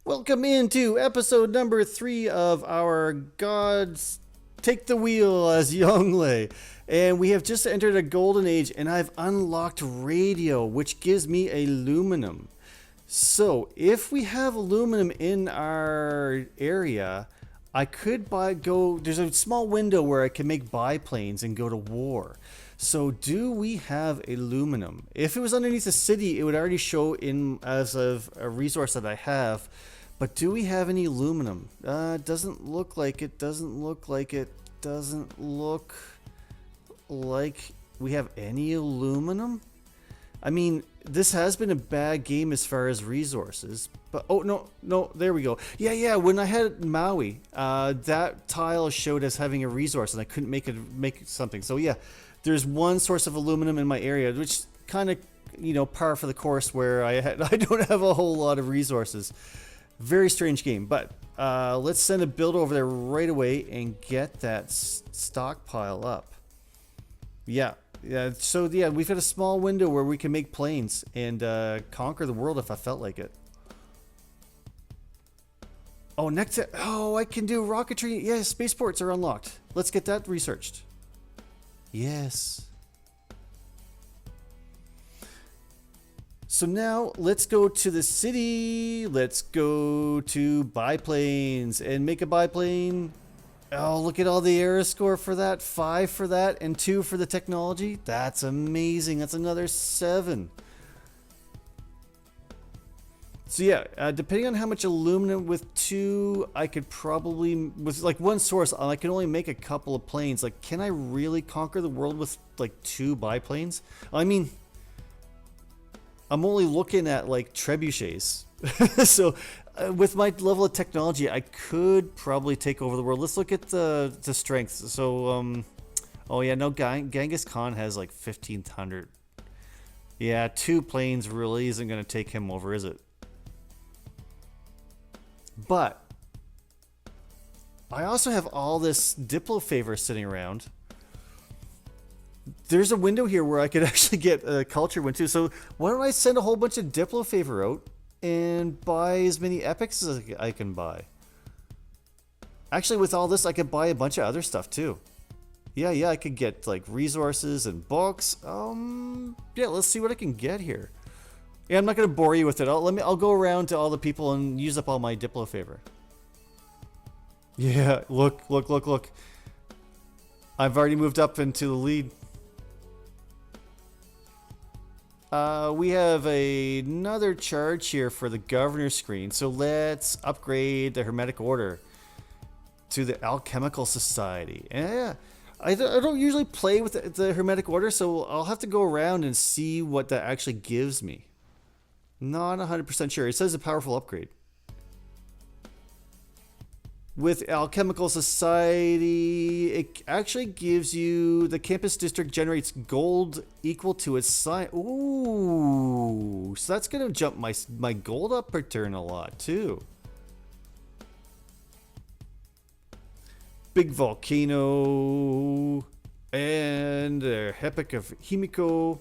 Welcome into episode number 3 of our Gods Take the Wheel as Youngle. And we have just entered a golden age, and I've unlocked radio, which gives me aluminum. So if we have aluminum in our area, I could there's a small window where I can make biplanes and go to war. So do we have aluminum? If it was underneath the city, it would already show in as of a resource that I have. But do we have any aluminum? Doesn't look like it. Doesn't look like it. Doesn't look like we have any aluminum. I mean, this has been a bad game as far as resources. But oh no, there we go. Yeah. When I had Maui, that tile showed as having a resource, and I couldn't make something. So yeah, there's one source of aluminum in my area, which kind of par for the course where I don't have a whole lot of resources. Very strange game, but let's send a builder over there right away and get that stockpile up. Yeah. So yeah, we've got a small window where we can make planes and conquer the world if I felt like it. Oh, I can do rocketry. Yeah, spaceports are unlocked. Let's get that researched. Yes. So now let's go to the city. Let's go to biplanes and make a biplane. Oh, look at all the era score for that. 5 for that and 2 for the technology. That's amazing. That's another 7. So yeah, depending on how much aluminum with 2, I could probably, with like one source, I can only make a couple of planes. Like, can I really conquer the world with like 2 biplanes? I mean, I'm only looking at like trebuchets. So with my level of technology, I could probably take over the world. Let's look at the strength. So oh yeah, no, Genghis Khan has like 1500. Yeah, 2 planes really isn't going to take him over, is it? But I also have all this Diplo favor sitting around. There's a window here where I could actually get a culture win too. So why don't I send a whole bunch of Diplo favor out and buy as many epics as I can buy? Actually, with all this, I could buy a bunch of other stuff too. Yeah, I could get like resources and books. Yeah, let's see what I can get here. Yeah, I'm not gonna bore you with it. I'll go around to all the people and use up all my Diplo favor. Yeah, look. I've already moved up into the lead. We have another charge here for the governor screen. So let's upgrade the Hermetic Order to the Alchemical Society. Yeah, I don't usually play with the Hermetic Order, so I'll have to go around and see what that actually gives me. Not 100% sure. It says a powerful upgrade. With Alchemical Society, it actually gives you the campus district generates gold equal to its size. Ooh, so that's gonna jump my gold up per turn a lot too. Big volcano and the Epic of Himiko.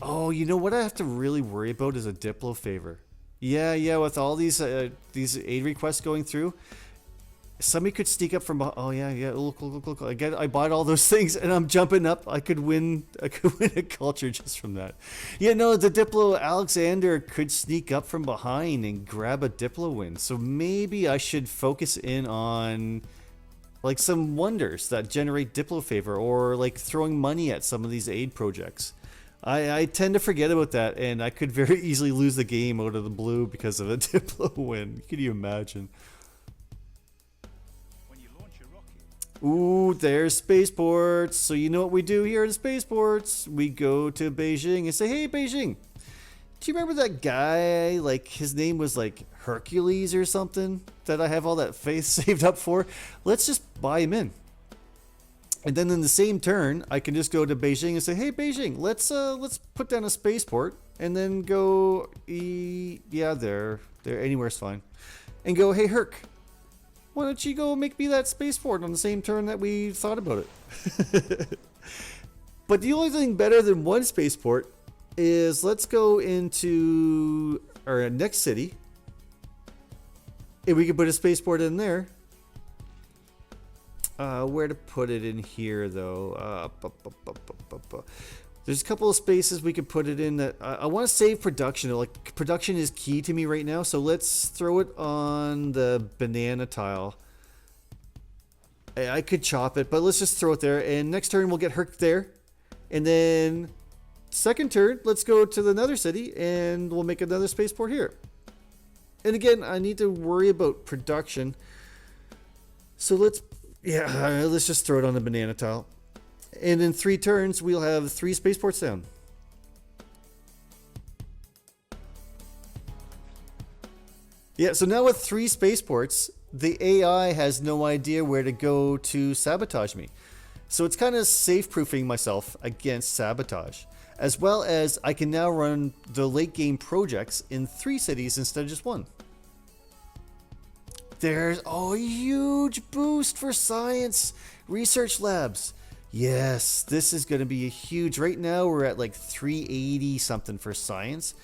Oh, you know what I have to really worry about is a Diplo favor. Yeah, with all these aid requests going through, somebody could sneak up from. Oh yeah. Look. I bought all those things, and I'm jumping up. I could win a culture just from that. Yeah, no, the Diplo Alexander could sneak up from behind and grab a Diplo win. So maybe I should focus in on like some wonders that generate Diplo favor, or like throwing money at some of these aid projects. I tend to forget about that, and I could very easily lose the game out of the blue because of a Diplo win. Can you imagine? When you launch your rocket. Ooh, there's spaceports. So you know what we do here in spaceports? We go to Beijing and say, hey, Beijing, do you remember that guy, like his name was like Hercules or something, that I have all that faith saved up for? Let's just buy him in. And then in the same turn, I can just go to Beijing and say, hey, Beijing, let's put down a spaceport, and then go, there, anywhere's fine. And go, hey, Herc, why don't you go make me that spaceport on the same turn that we thought about it? But the only thing better than one spaceport is let's go into our next city. And we can put a spaceport in there. Where to put it in here, though? There's a couple of spaces we could put it in that I want to save production. Like, production is key to me right now, so let's throw it on the banana tile. I could chop it, but let's just throw it there. And next turn, we'll get Herc there. And then second turn, let's go to another city, and we'll make another spaceport here. And again, I need to worry about production. So let's just throw it on the banana tile. And in 3 turns, we'll have 3 spaceports down. Yeah, so now with 3 spaceports, the AI has no idea where to go to sabotage me. So it's kind of safe-proofing myself against sabotage. As well as I can now run the late game projects in 3 cities instead of just 1. There's a huge boost for science research labs. Yes, this is going to be a huge. Right now we're at like 380 something for science.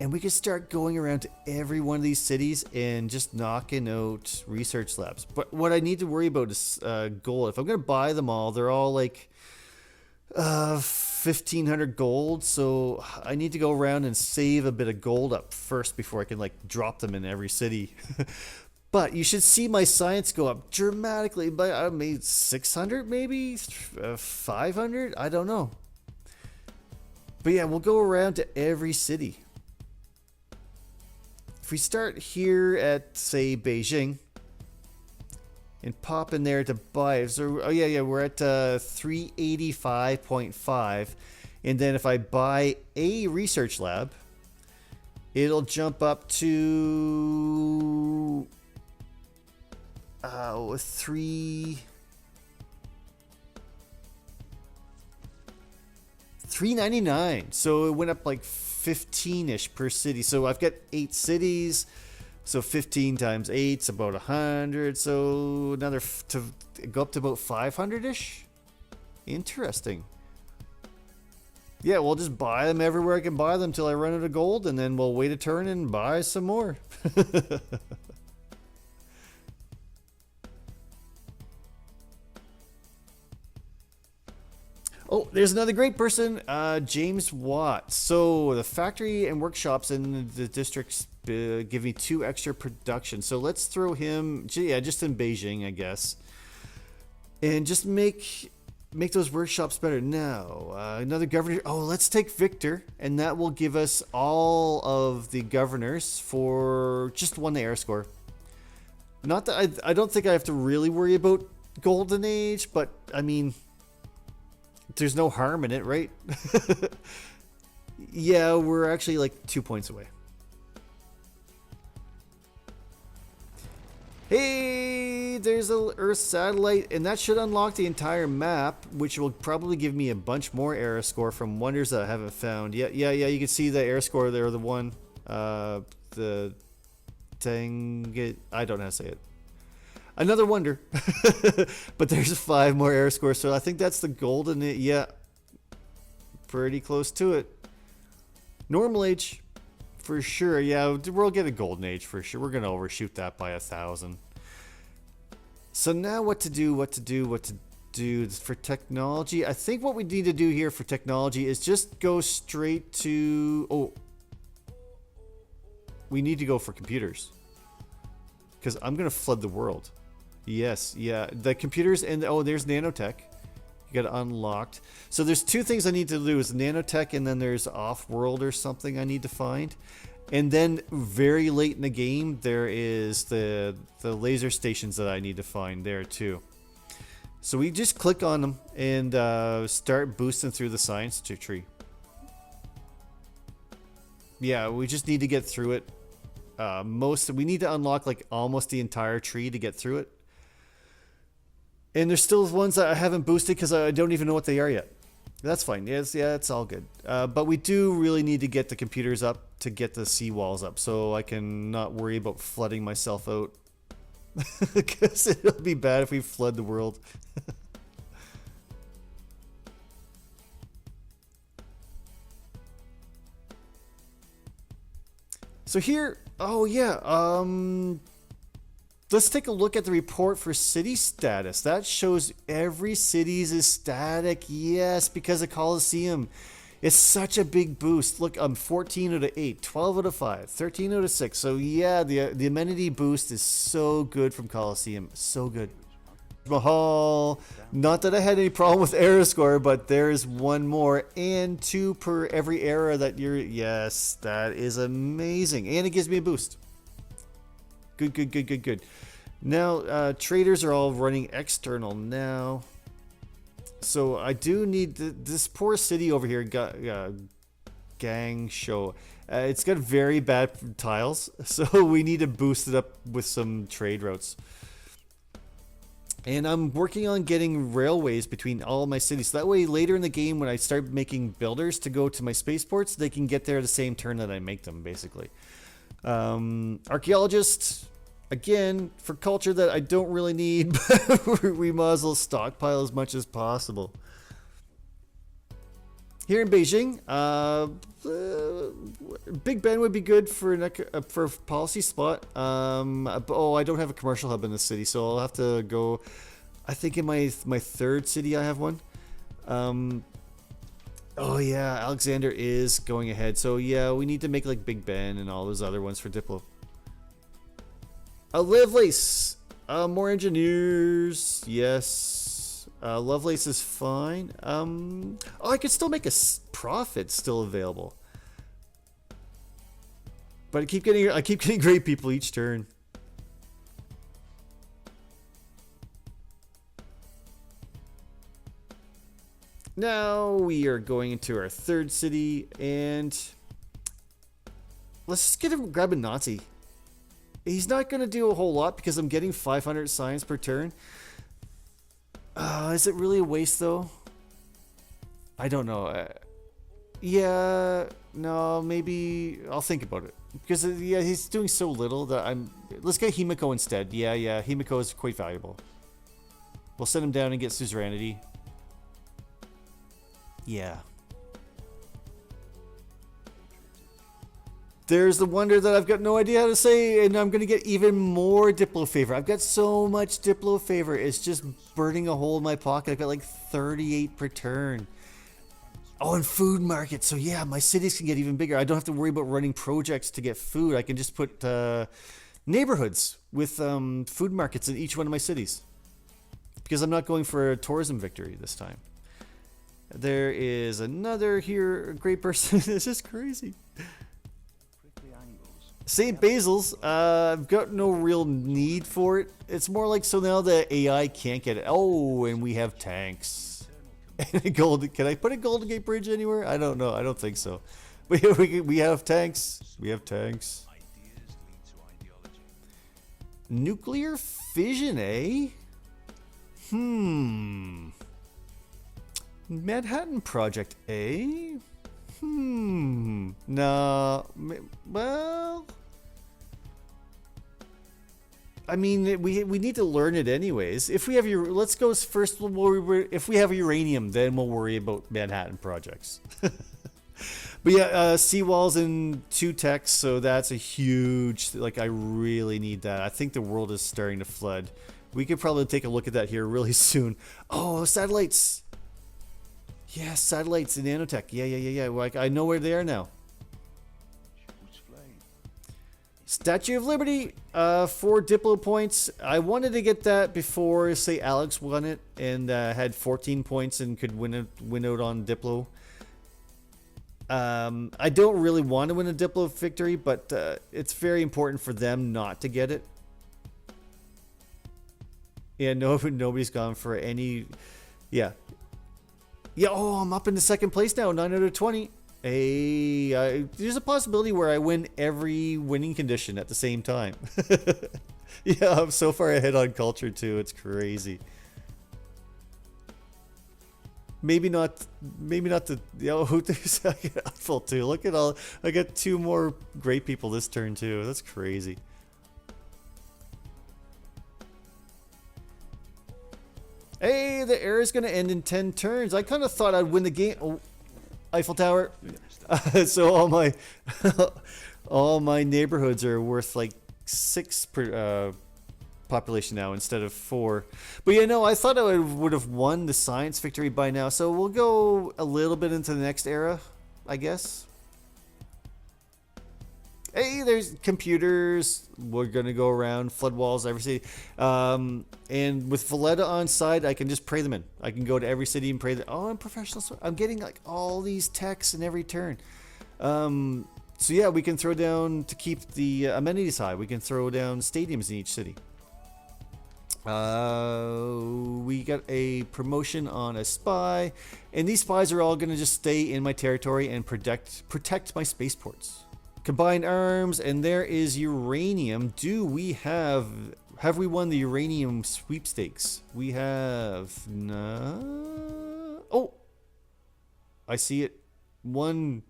And we can start going around to every one of these cities and just knocking out research labs. But what I need to worry about is gold. If I'm going to buy them all, they're all like 1,500 gold. So I need to go around and save a bit of gold up first before I can like drop them in every city. But you should see my science go up dramatically. But I made 600 maybe? 500? I don't know. But yeah, we'll go around to every city. If we start here at, say, Beijing, and pop in there to buy, so, we're at 385.5, and then if I buy a research lab, it'll jump up to 399. So it went up like 15-ish per city. So I've got 8 cities, so 15 times 8 is about 100. So another to go up to about 500-ish. Interesting. Yeah, we'll just buy them everywhere I can buy them till I run out of gold, and then we'll wait a turn and buy some more. Oh, there's another great person, James Watt. So the factory and workshops in the districts give me 2 extra production. So let's throw him, just in Beijing, I guess, and just make those workshops better. Now, another governor. Oh, let's take Victor, and that will give us all of the governors for just 1 air score. Not that I don't think I have to really worry about Golden Age, but I mean, there's no harm in it, right? Yeah, we're actually like 2 points away. Hey, there's a Earth satellite, and that should unlock the entire map, which will probably give me a bunch more air score from wonders that I haven't found. Yeah, you can see the air score there, the one, the Tang, I don't know how to say it. Another wonder. But there's 5 more air scores, so I think that's the golden, yeah, pretty close to it. Normal age. For sure, yeah, we'll get a golden age for sure. We're going to overshoot that by 1,000. So now what to do for technology. I think what we need to do here for technology is just go straight to... Oh, we need to go for computers. Because I'm going to flood the world. Yes, yeah, the computers and... Oh, there's nanotech. You got it unlocked. So there's 2 things I need to do. Is nanotech, and then there's off-world or something I need to find. And then very late in the game, there is the laser stations that I need to find there too. So we just click on them and start boosting through the science tree. Yeah, we just need to get through it. We need to unlock like almost the entire tree to get through it. And there's still ones that I haven't boosted because I don't even know what they are yet. That's fine. Yes, yeah, it's all good. But we do really need to get the computers up to get the seawalls up, so I can not worry about flooding myself out. Because it'll be bad if we flood the world. So here, oh yeah, let's take a look at the report for city status. That shows every city's is static. Yes, because of Coliseum. It's such a big boost. Look, I'm 14 out of 8, 12 out of 5, 13 out of 6. So yeah, the amenity boost is so good from Coliseum. So good. Mahal. Not that I had any problem with era score, but there's one more and 2 per every era that you're. Yes, that is amazing. And it gives me a boost. Good, good, good, good, good. Now, traders are all running external now. So I do need this poor city over here, Gang Show. It's got very bad tiles, so we need to boost it up with some trade routes. And I'm working on getting railways between all my cities. So that way, later in the game, when I start making builders to go to my spaceports, they can get there the same turn that I make them, basically. Archaeologists. Again, for culture that I don't really need, but we might as well stockpile as much as possible. Here in Beijing, Big Ben would be good for a policy spot. Oh, I don't have a commercial hub in the city, so I'll have to go. I think in my third city I have one. Oh yeah, Alexander is going ahead. So yeah, we need to make like Big Ben and all those other ones for Diplo. Lovelace. More engineers. Yes. Lovelace is fine. Oh, I could still make a profit still available. But I keep getting great people each turn. Now we are going into our third city and let's just grab a Nazi. He's not going to do a whole lot because I'm getting 500 science per turn. Is it really a waste though? I don't know. Yeah, no, maybe I'll think about it. Because yeah, he's doing so little that let's get Himiko instead. Yeah, Himiko is quite valuable. We'll send him down and get suzerainty. Yeah. There's the wonder that I've got no idea how to say, and I'm going to get even more Diplo favor. I've got so much Diplo favor. It's just burning a hole in my pocket. I've got like 38 per turn. Oh, and food market. So yeah, my cities can get even bigger. I don't have to worry about running projects to get food. I can just put neighborhoods with food markets in each one of my cities. Because I'm not going for a tourism victory this time. There is another here, great person. It's just crazy. St. Basil's, I've got no real need for it. It's more like so now the AI can't get it. Oh, and we have tanks. And a gold. Can I put a Golden Gate Bridge anywhere? I don't know. I don't think so. But we have tanks. We have tanks. Nuclear fission, eh? Manhattan Project, eh? No. Well, I mean, we need to learn it anyways. If we have let's go first. If we have uranium, then we'll worry about Manhattan projects. But yeah, seawalls and 2 techs, so that's a huge. Like, I really need that. I think the world is starting to flood. We could probably take a look at that here really soon. Oh, satellites. Yeah, satellites in nanotech. Yeah. Like, I know where they are now. Statue of Liberty, 4 Diplo points. I wanted to get that before, say, Alex won it and had 14 points and could win out on Diplo. I don't really want to win a Diplo victory, but it's very important for them not to get it. Yeah, nobody's gone for any. Yeah. Oh, I'm up into second place now, 9 out of 20. Hey, there's a possibility where I win every winning condition at the same time. Yeah, I'm so far ahead on culture too. It's crazy. Maybe not the. There's Eiffel too. Look at all. I got 2 more great people this turn too. That's crazy. Hey, the era is going to end in 10 turns. I kind of thought I'd win the game. Oh, Eiffel Tower. So all All my neighborhoods are worth like 6 per population now instead of 4. But yeah, no, I thought I would have won the science victory by now. So we'll go a little bit into the next era, I guess. Hey, there's computers. We're gonna go around flood walls every city, and with Valletta on side, I can just pray them in. I can go to every city and pray that. Oh, I'm professional. I'm getting like all these techs in every turn. So yeah, we can throw down to keep the amenities high. We can throw down stadiums in each city. We got a promotion on a spy, and these spies are all gonna just stay in my territory and protect my spaceports. Combined arms, and there is uranium. Do we have we won the uranium sweepstakes? We have no. Oh, I see it. One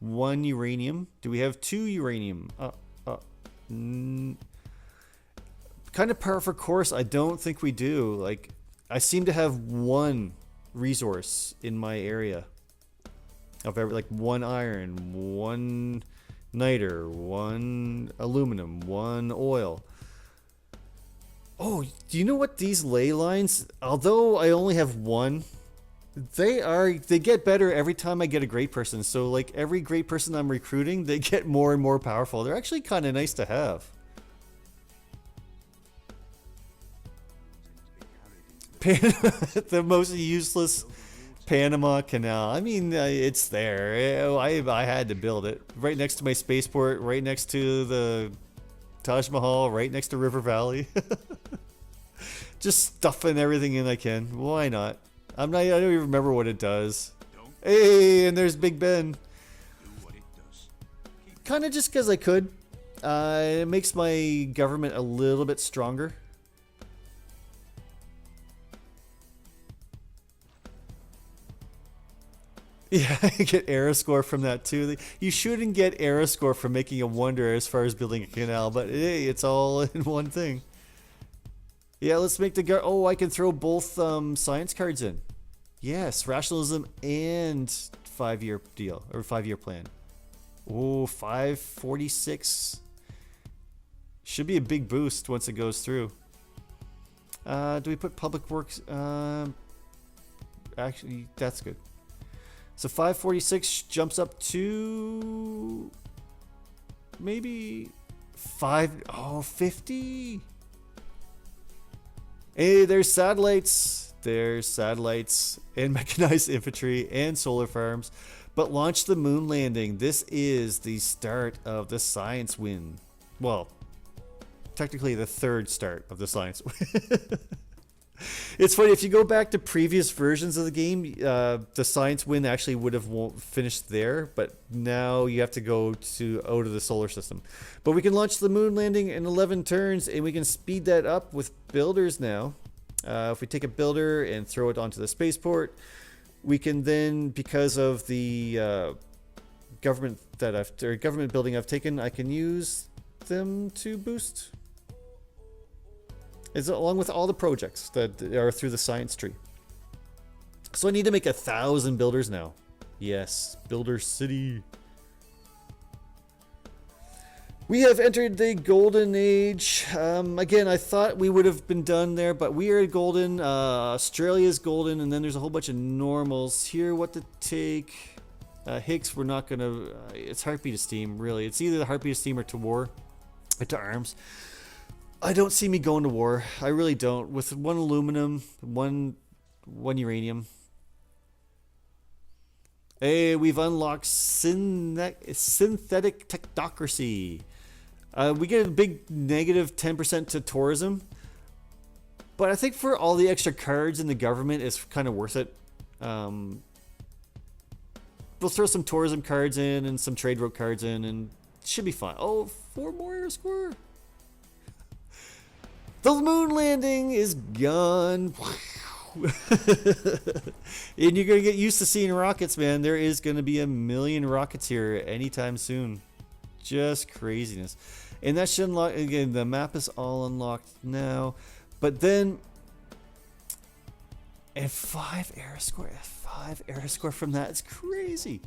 uranium. Do we have 2 uranium? Kind of par for course. I don't think we do. Like, I seem to have 1 resource in my area of every, like 1 iron, 1 niter, 1 aluminum, 1 oil. Oh, do you know what these ley lines, although I only have 1, they get better every time I get a great person. So like every great person I'm recruiting, they get more and more powerful. They're actually kind of nice to have. The most useless Panama Canal. I mean, it's there. I had to build it right next to my spaceport, right next to the Taj Mahal, right next to River Valley. Just stuffing everything in I can. Why not? I don't even remember what it does. Hey, and there's Big Ben. Kind of just because I could. It makes my government a little bit stronger. Yeah, I get era score from that too. You shouldn't get era score from making a wonder as far as building a canal, but hey, it's all in one thing. Yeah, let's make the oh, I can throw both science cards in. Yes, rationalism and 5-year deal or 5-year plan. Oh, 546 should be a big boost once it goes through. Do we put public works? Actually, that's good. So 546 jumps up to maybe 50. Hey, there's satellites. There's satellites and mechanized infantry and solar farms. But launch the moon landing. This is the start of the science win. Well, technically the 3rd start of the science win. It's funny, if you go back to previous versions of the game, the science win actually would have finished there, but now you have to go out of the solar system. But we can launch the moon landing in 11 turns, and we can speed that up with builders now. If we take a builder and throw it onto the spaceport, we can then, because of the government building I've taken, I can use them to boost. Is along with all the projects that are through the science tree. So I need to make 1,000 builders now. Yes, Builder City. We have entered the golden age. Again, I thought we would have been done there, but we are golden. Australia's golden, and then there's a whole bunch of normals here. What to take? Higgs, we're not gonna. It's Heartbeat of Steam, really. It's either the Heartbeat of Steam or to war, or to arms. I don't see me going to war. I really don't. With 1 aluminum, one uranium. Hey, we've unlocked synthetic technocracy. We get a big negative 10% to tourism. But I think for all the extra cards in the government, it's kind of worth it. We'll throw some tourism cards in and some trade route cards in, and it should be fine. Oh, 4 more air score. The moon landing is gone. And you're going to get used to seeing rockets, man. There is going to be 1 million rockets here anytime soon. Just craziness. And that should unlock, again, the map is all unlocked now. But then, and 5 era score from that is crazy.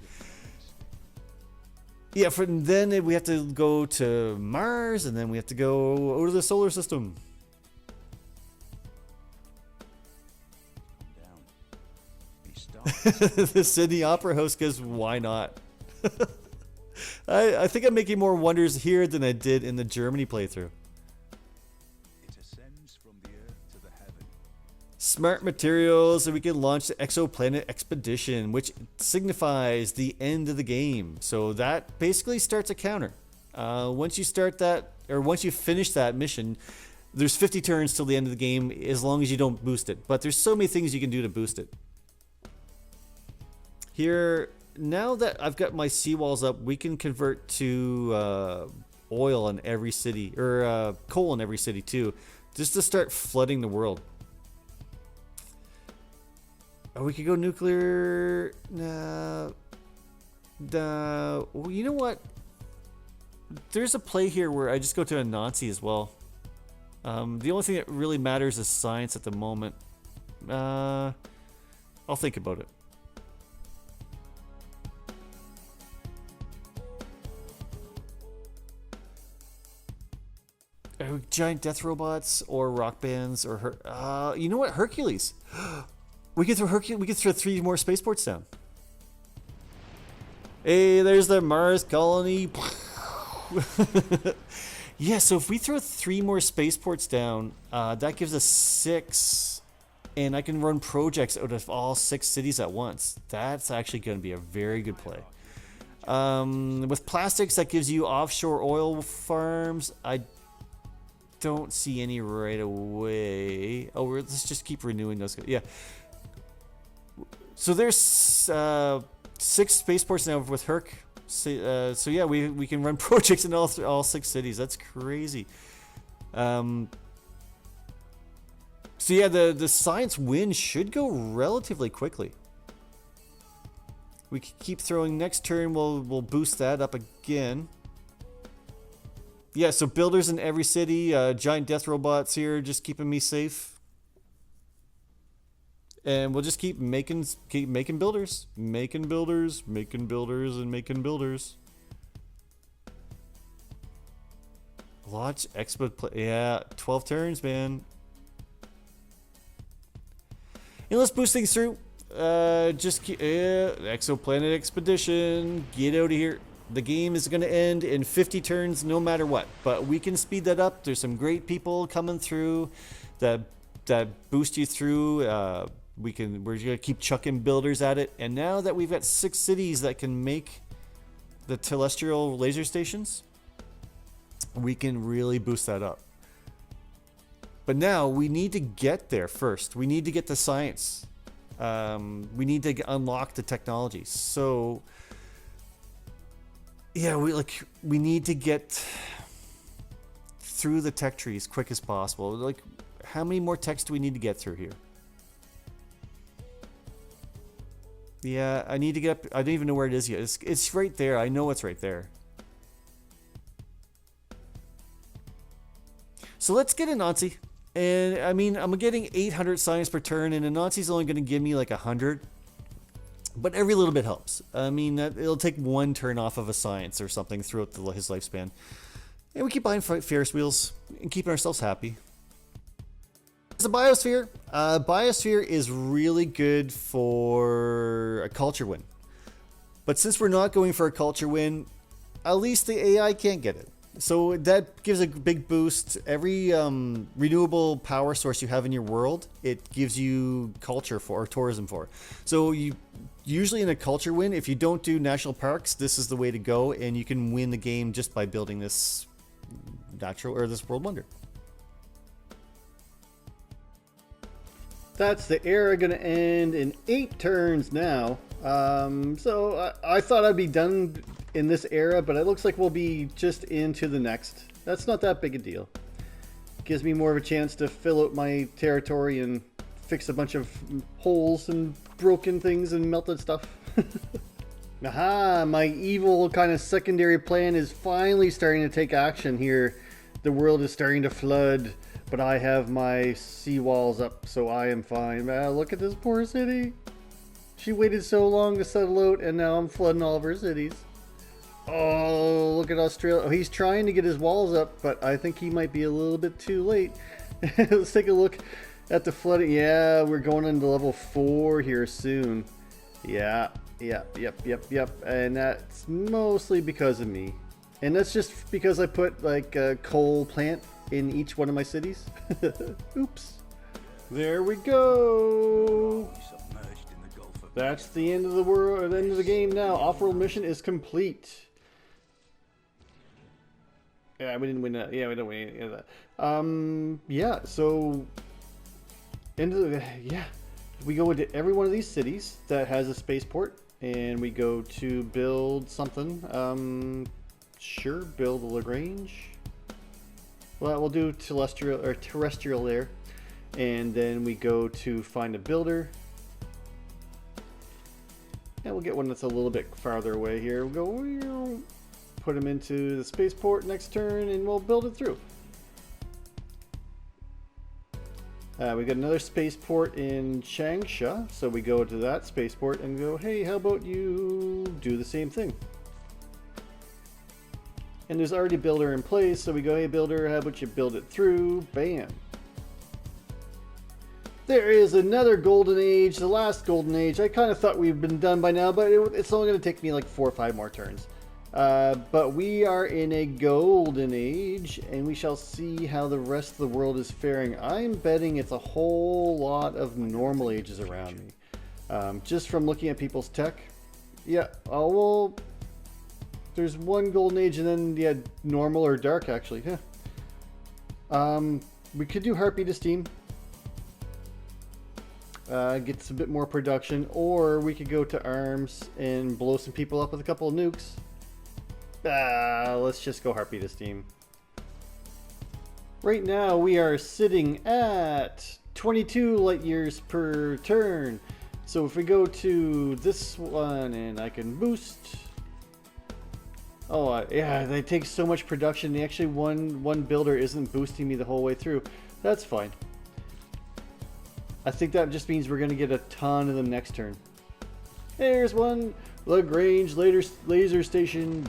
Yeah, then we have to go to Mars, and then we have to go over to the solar system. Down. He starts. The Sydney Opera House, because why not? I think I'm making more wonders here than I did in the Germany playthrough. It ascends from the earth to the heaven. Smart materials, and we can launch the exoplanet expedition, which signifies the end of the game. So that basically starts a counter. Once you start that, or once you finish that mission, there's 50 turns till the end of the game, as long as you don't boost it. But there's so many things you can do to boost it. Here, now that I've got my seawalls up, we can convert to oil in every city, or coal in every city too, just to start flooding the world. Oh, we could go nuclear. Well, you know what? There's a play here where I just go to a Nazi as well. The only thing that really matters is science at the moment. I'll think about it. Giant death robots or rock bands or you know what? Hercules. We could throw Hercules. We could throw 3 more spaceports down. Hey, there's the Mars colony. Yeah, so if we throw 3 more spaceports down, that gives us 6, and I can run projects out of all 6 cities at once. That's actually going to be a very good play. With plastics, that gives you offshore oil farms. I don't see any right away. Oh, let's just keep renewing those. Yeah. So there's 6 spaceports now with Herc. So yeah, we can run projects in all 6 cities. That's crazy. So yeah, the science win should go relatively quickly. We can keep throwing. Next turn we'll boost that up again. Yeah, so builders in every city, giant death robots here, just keeping me safe. And we'll just keep making builders, making builders, making builders, and making builders. Launch expo. Yeah, 12 turns, man. And let's boost things through. Just keep exoplanet expedition. Get out of here. The game is going to end in 50 turns no matter what, but we can speed that up. There's some great people coming through that boost you through. We're going to keep chucking builders at it. And now that we've got 6 cities that can make the terrestrial laser stations, we can really boost that up. But now we need to get there first. We need to get the science. We need to unlock the technology. So yeah, we need to get through the tech trees quick as possible. Like, how many more techs do we need to get through here? Yeah, I need to get up. I don't even know where it is yet. It's right there. I know it's right there. So let's get a Nazi. And I mean, I'm getting 800 science per turn, and a Nazi's only going to give me like 100. But every little bit helps. I mean, it'll take 1 turn off of a science or something throughout his lifespan. And we keep buying Ferris wheels and keeping ourselves happy. It's a biosphere. Biosphere is really good for a culture win. But since we're not going for a culture win, at least the AI can't get it. So that gives a big boost. Every renewable power source you have in your world, it gives you culture for, or tourism for. So you usually in a culture win, if you don't do national parks, this is the way to go, and you can win the game just by building this natural or this world wonder. That's the era going to end in 8 turns now. So I thought I'd be done in this era, but it looks like we'll be just into the next. That's not that big a deal. Gives me more of a chance to fill out my territory and fix a bunch of holes and broken things and melted stuff. Aha, my evil kind of secondary plan is finally starting to take action here. The world is starting to flood, but I have my seawalls up, so I am fine. Look at this poor city. She waited so long to settle out, and now I'm flooding all of her cities. Oh, look at Australia. Oh, he's trying to get his walls up, but I think he might be a little bit too late. Let's take a look at the flooding. Yeah, we're going into level 4 here soon. Yeah, yep. And that's mostly because of me. And that's just because I put like a coal plant in each one of my cities. Oops. There we go. Submerged in the Gulf of That's the end of the world, the end of the game now. Off-world mission is complete. Yeah, we didn't win that. Yeah, we didn't win any of that. Yeah, so we go into every one of these cities that has a spaceport, and we go to build something. Sure, build a Lagrange. Well, we'll do terrestrial there, and then we go to find a builder. And we'll get one that's a little bit farther away here. We'll go, put him into the spaceport next turn, and we'll build it through. We got another spaceport in Changsha, so we go to that spaceport and go, hey, how about you do the same thing? And there's already a builder in place, so we go, hey, builder, how about you build it through? Bam. There is another golden age, the last golden age. I kind of thought we'd been done by now, but it's only going to take me like 4 or 5 more turns. But we are in a golden age, and we shall see how the rest of the world is faring. I'm betting it's a whole lot of normal ages around me. Just from looking at people's tech. Yeah, oh well, there's one golden age and then yeah, normal or dark actually. Yeah. We could do Heartbeat of Steam. Gets a bit more production, or we could go to arms and blow some people up with a couple of nukes. Let's just go Heartbeat of Steam. Right now we are sitting at 22 light years per turn. So if we go to this one and I can boost. Oh yeah, they take so much production. Actually, one builder isn't boosting me the whole way through. That's fine. I think that just means we're going to get a ton of them next turn. There's one Lagrange laser station.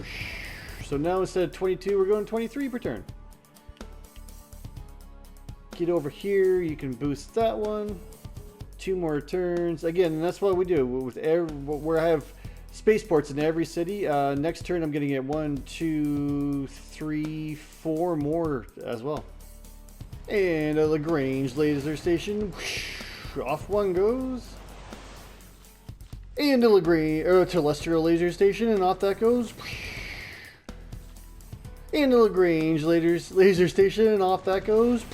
So now instead of 22, we're going 23 per turn. Get over here. You can boost that one. 2 more turns. Again, that's what we do with where I have spaceports in every city. Next turn, I'm going to get 1, 2, 3, 4 more as well. And a Lagrange laser station. Off one goes. And a Lagrange terrestrial laser station, and off that goes. And a Lagrange laser station, and off that goes.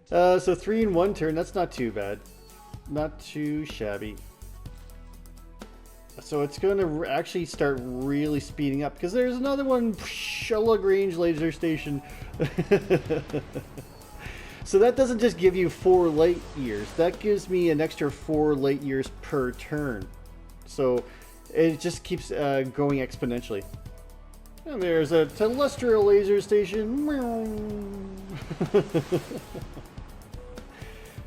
So 3 in 1 turn. That's not too bad. Not too shabby. So it's going to actually start really speeding up because there's another one, a Lagrange laser station. So that doesn't just give you 4 light years. That gives me an extra 4 light years per turn. So it just keeps going exponentially. And there's a terrestrial laser station.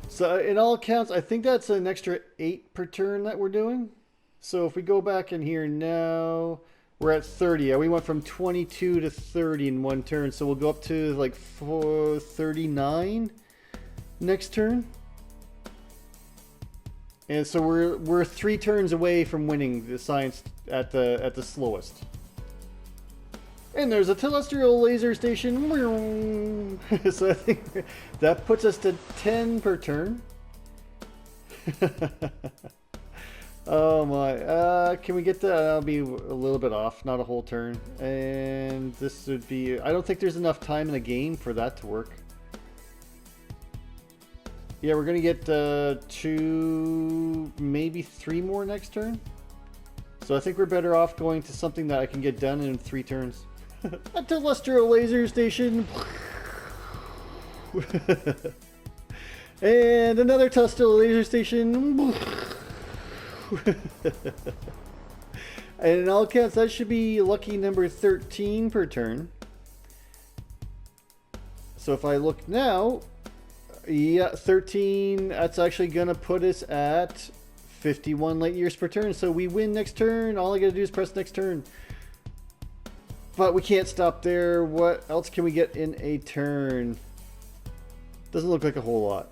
So in all accounts, I think that's an extra 8 per turn that we're doing. So if we go back in here now, we're at 30. Yeah, we went from 22 to 30 in 1 turn. So we'll go up to like 39 next turn. And so we're 3 turns away from winning the science at the slowest. And there's a terrestrial laser station. So I think that puts us to 10 per turn. Oh my, can we get that? I'll be a little bit off, not a whole turn. And this would be, I don't think there's enough time in the game for that to work. Yeah, we're going to get 2, maybe 3 more next turn. So I think we're better off going to something that I can get done in 3 turns. A terrestrial laser station. And another terrestrial laser station. And in all accounts, that should be lucky number 13 per turn. So if I look now, yeah, 13, that's actually going to put us at 51 light years per turn. So we win next turn. All I gotta do is press next turn. But we can't stop there. What else can we get in a turn? Doesn't look like a whole lot.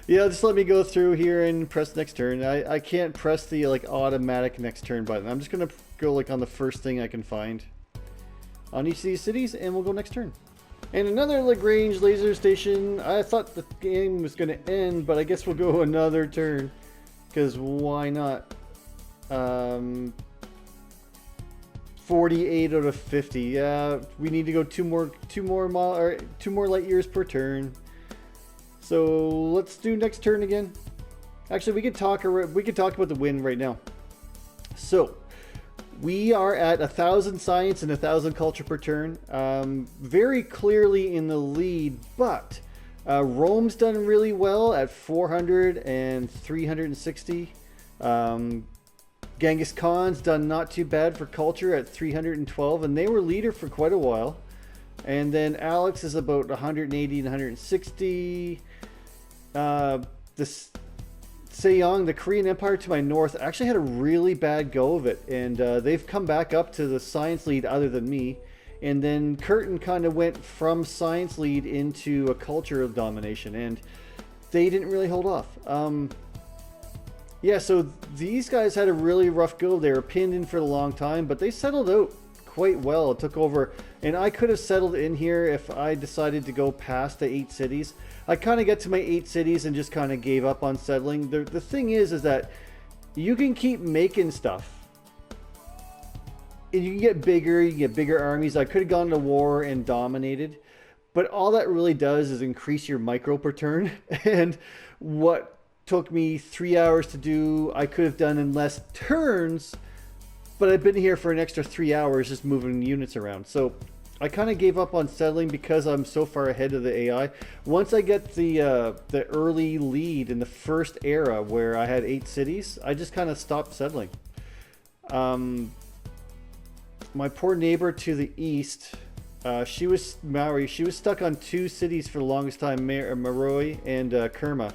Yeah, just let me go through here and press next turn. I can't press the like automatic next turn button. I'm just gonna go like on the first thing I can find on each of these cities, and we'll go next turn. And another Lagrange laser station. I thought the game was gonna end, but I guess we'll go another turn, because why not? 48 out of 50. Yeah, we need to go two more light years per turn. So let's do next turn again. Actually, we could talk about the win right now. So we are at 1,000 science and 1,000 culture per turn. Very clearly in the lead, but Rome's done really well at 400 and 360. Genghis Khan's done not too bad for culture at 312, and they were leader for quite a while. And then Alex is about 180 and 160. This Sejong, the Korean Empire to my north, actually had a really bad go of it, and they've come back up to the science lead other than me. And then Curtin kind of went from science lead into a culture of domination, and they didn't really hold off. Yeah, so these guys had a really rough go. They were pinned in for a long time, but they settled out quite well. It took over, and I could have settled in here if I decided to go past the 8 cities. I kind of get to my 8 cities and just kind of gave up on settling. The thing is that you can keep making stuff, and you can get bigger armies. I could have gone to war and dominated, but all that really does is increase your micro per turn. And what took me 3 hours to do, I could have done in less turns, but I've been here for an extra 3 hours just moving units around. So I kind of gave up on settling because I'm so far ahead of the AI. Once I get the early lead in the first era where I had 8 cities, I just kind of stopped settling. My poor neighbor to the east, she was Maori. She was stuck on 2 cities for the longest time, Maroi and Kerma.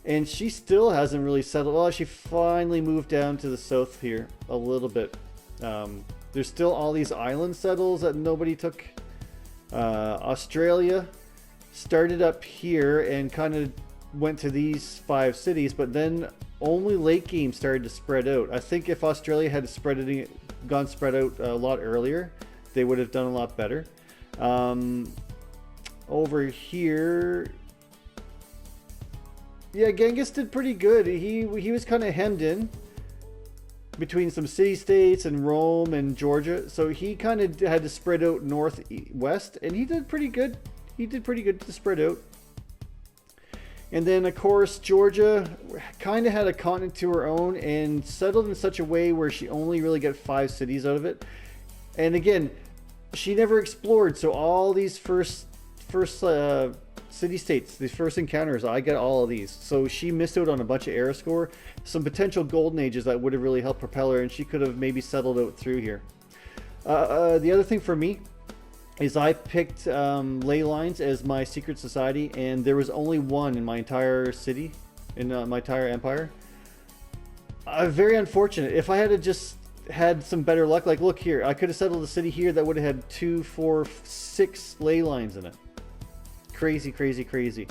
And she still hasn't really settled. Well, she finally moved down to the south here a little bit. There's still all these island settles that nobody took. Australia started up here and kind of went to these 5 cities, but then only late game started to spread out. I think if Australia had gone spread out a lot earlier, they would have done a lot better. Over here, yeah, Genghis did pretty good. He was kind of hemmed in between some city-states and Rome and Georgia, so he kind of had to spread out northwest, and he did pretty good. He did pretty good to spread out. And then, of course, Georgia kind of had a continent to her own and settled in such a way where she only really got 5 cities out of it. And again, she never explored, so all these first city-states, these first encounters, I got all of these. So she missed out on a bunch of era score, some potential golden ages that would have really helped propel her, and she could have maybe settled out through here. The other thing for me is I picked ley lines as my secret society, and there was only one in my entire city, in my entire empire. Very unfortunate. If I had just had some better luck, like look here, I could have settled a city here that would have had 2, 4, 6 ley lines in it. Crazy, crazy, crazy.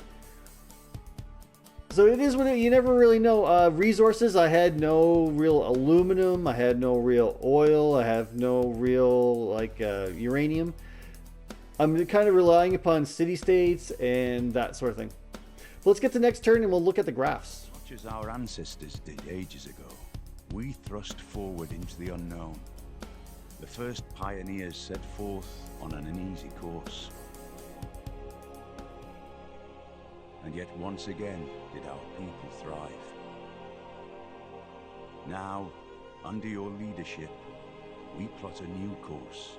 So it is what you never really know. Resources, I had no real aluminum, I had no real oil, I have no real uranium. I'm kind of relying upon city-states and that sort of thing. But let's get to the next turn and we'll look at the graphs. Much as our ancestors did ages ago, we thrust forward into the unknown. The first pioneers set forth on an uneasy course. And yet once again did our people thrive. Now, under your leadership, we plot a new course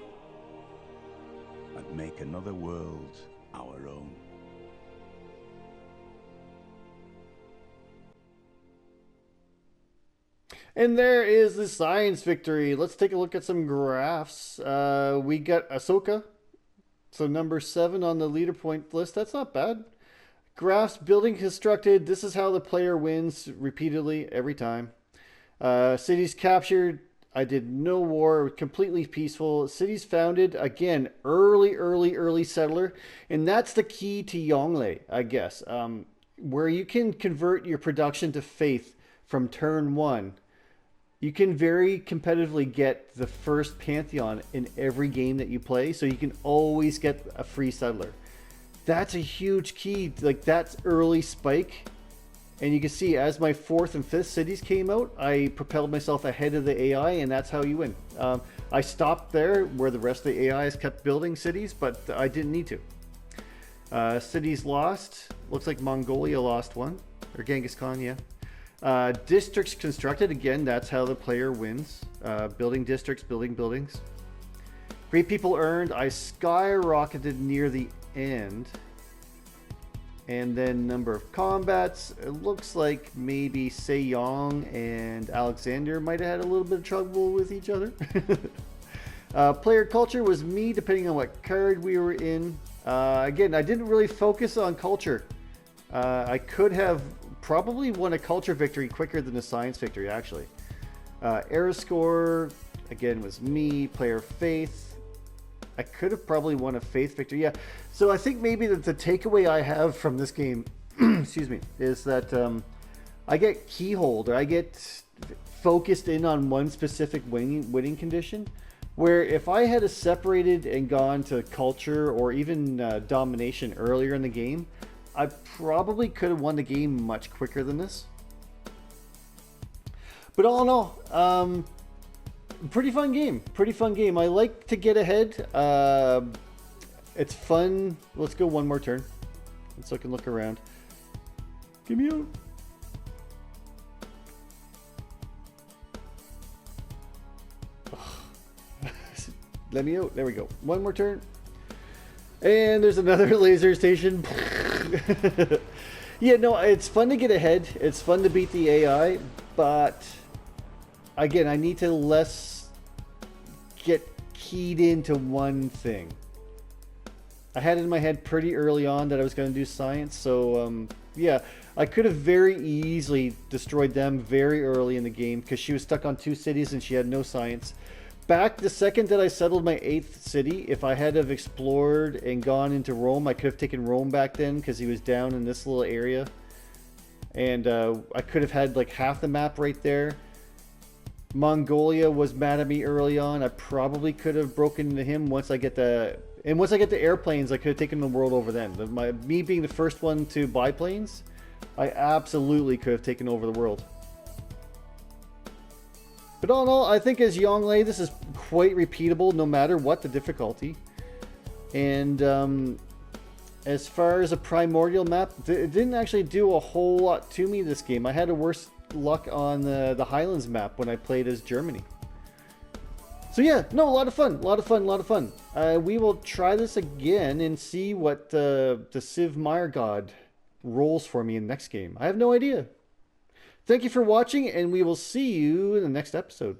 and make another world our own. And there is the science victory. Let's take a look at some graphs. We got Ahsoka, so number 7 on the leader point list. That's not bad. Graphs, building constructed. This is how the player wins repeatedly every time. Cities captured. I did no war. Completely peaceful. Cities founded. Again, early settler. And that's the key to Youngle, I guess. Where you can convert your production to faith from turn 1. You can very competitively get the first Pantheon in every game that you play. So you can always get a free settler. That's a huge key. Like, that's early spike. And you can see as my 4th and 5th cities came out, I propelled myself ahead of the AI, and that's how you win. I stopped there where the rest of the AIs kept building cities, but I didn't need to. Cities lost. Looks like Mongolia lost one. Or Genghis Khan, yeah. Districts constructed. Again, that's how the player wins. Building districts, building buildings. Great people earned. I skyrocketed near the end. And then number of combats. It looks like maybe Sejong and Alexander might have had a little bit of trouble with each other. Player culture was me, depending on what card we were in. Again, I didn't really focus on culture. I could have probably won a culture victory quicker than a science victory, actually. Era score, again, was me. Player faith. I could have probably won a faith victory. Yeah. So I think maybe that the takeaway I have from this game, excuse me, is that I get keyholed, or I get focused in on one specific winning condition. Where if I had separated and gone to culture or even domination earlier in the game, I probably could have won the game much quicker than this. But all in all, pretty fun game. I like to get ahead. It's fun. Let's go one more turn so I can look around. Give me out. Let me out. There we go. One more turn. And there's another laser station. Yeah, no, it's fun to get ahead. It's fun to beat the AI, but again, I need to less get keyed into one thing. I had in my head pretty early on that I was going to do science, so yeah, I could have very easily destroyed them very early in the game because she was stuck on 2 cities and she had no science. Back the second that I settled my 8th city, if I had have explored and gone into Rome, I could have taken Rome back then because he was down in this little area. And I could have had like half the map right there. Mongolia was mad at me early on. I probably could have broken into him once I get the... And once I get the airplanes, I could have taken the world over then. Me being the first one to buy planes, I absolutely could have taken over the world. But all in all, I think as Youngle, this is quite repeatable no matter what the difficulty. And as far as a Primordial map, it didn't actually do a whole lot to me this game. I had a worse luck on the Highlands map when I played as Germany. So yeah, no, a lot of fun. We will try this again and see what the Civ Mire God rolls for me in the next game. I have no idea. Thank you for watching, and we will see you in the next episode.